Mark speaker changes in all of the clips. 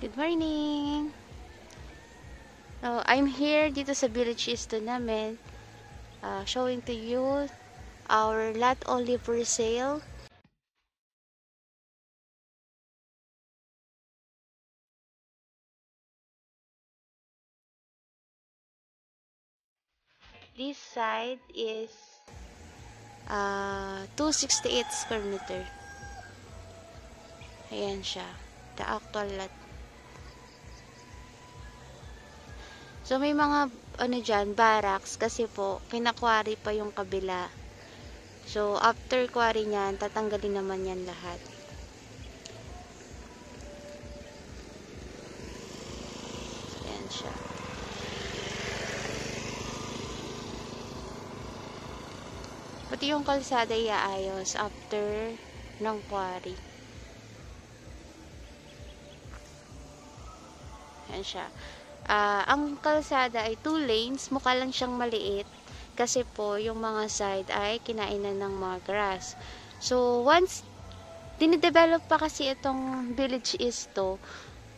Speaker 1: Good morning! I'm here dito sa Village Easto namin, showing to you our lot only for sale. This side is 268 square meter. Ayan siya, the actual lot. So may mga dyan, barracks kasi po kinakwari pa yung kabila. So after quarry niyan, tatanggalin naman yan lahat. So, ayan siya. Pati yung kalsada iaayos after ng quarry. Ayan siya. Ang kalsada ay 2 lanes. Mukha lang siyang maliit. Kasi po, yung mga side ay kinainan ng mga grass. So, once dinidevelop pa kasi itong Village Easto,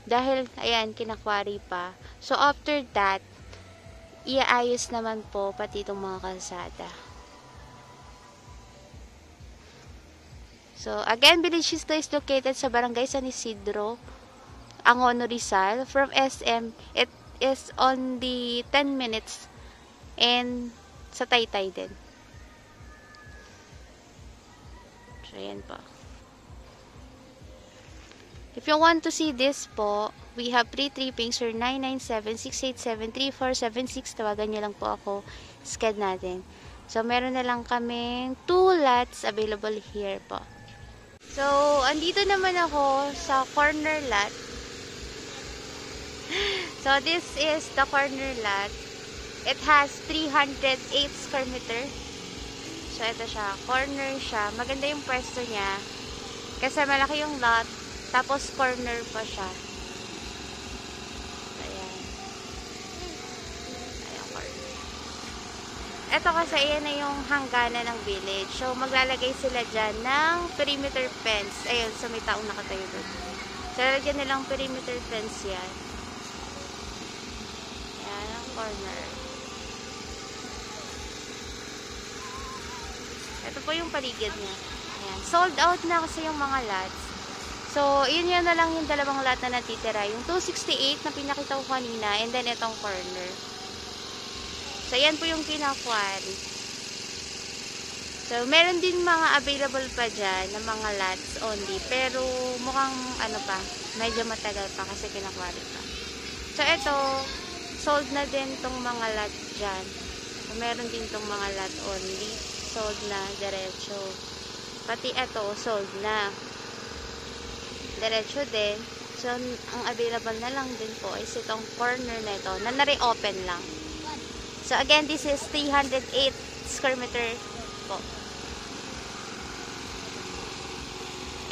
Speaker 1: dahil, ayan, kinakwari pa. So, after that, iaayos naman po pati itong mga kalsada. So, again, Village Easto is located sa Barangay San Isidro, Angono, Rizal. From SM, it is only 10 minutes and sa Taytay din. So, ayan po. If you want to see this po, we have pre-tripping, sir, 997-687-3476. Tawagan nyo lang po ako. Sked natin. So, meron na lang kaming 2 lots available here po. So, andito naman ako sa corner lot. So, this is the corner lot. It has 308 square meter. So, ito siya. Corner siya. Maganda yung pwesto niya. Kasi malaki yung lot. Tapos, corner pa siya. Ayan. Ayan, corner. Ito kasi, ayan na yung hangganan ng village. So, maglalagay sila dyan ng perimeter fence. Ayun, so may taong nakatayo doon. So, lalagyan nilang perimeter fence yan. Ayan, ang corner. Ito po yung paligid niya. Ayan. Sold out na kasi yung mga lots. So, yun na lang yung dalawang lot na natitira. Yung 268 na pinakita ko kanina, and then itong corner. So, yan po yung kinakwari. So, meron din mga available pa dyan na mga lots only. Pero, mukhang medyo matagal pa kasi kinakwari pa. So, ito, sold na din tong mga lot dyan. So, meron din tong mga lot only. Sold na, diretso. Pati ito, sold na. Diretso din. So, ang available na lang din po is itong corner na ito, na nare-open lang. So, again, this is 308 square meter po.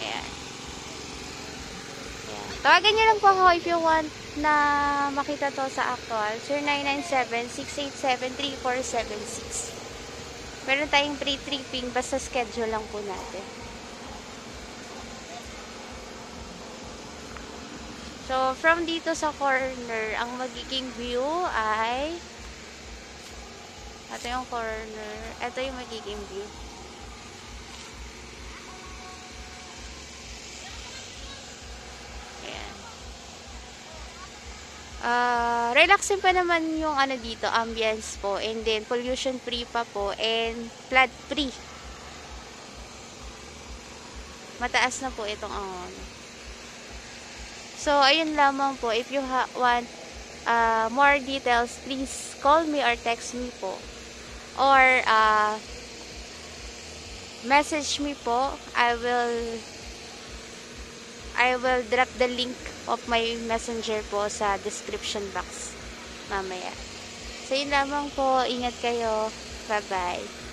Speaker 1: Ayan. Ayan. Tawagan nyo lang po ako if you want na makita to sa actual. 0997-687-3476. Meron tayong pre-tripping, basta schedule lang po natin. So, from dito sa corner, ang magiging view ay ito yung corner. Ito yung magiging view. Ayan. Relaxing pa naman yung dito, ambience po. And then, pollution free pa po. And flood free. Mataas na po itong So, ayun lamang po. If you want more details, please call me or text me po. Or message me po. I will drop the link of my messenger po sa description box mamaya. So, yun lamang po. Ingat kayo. Bye-bye.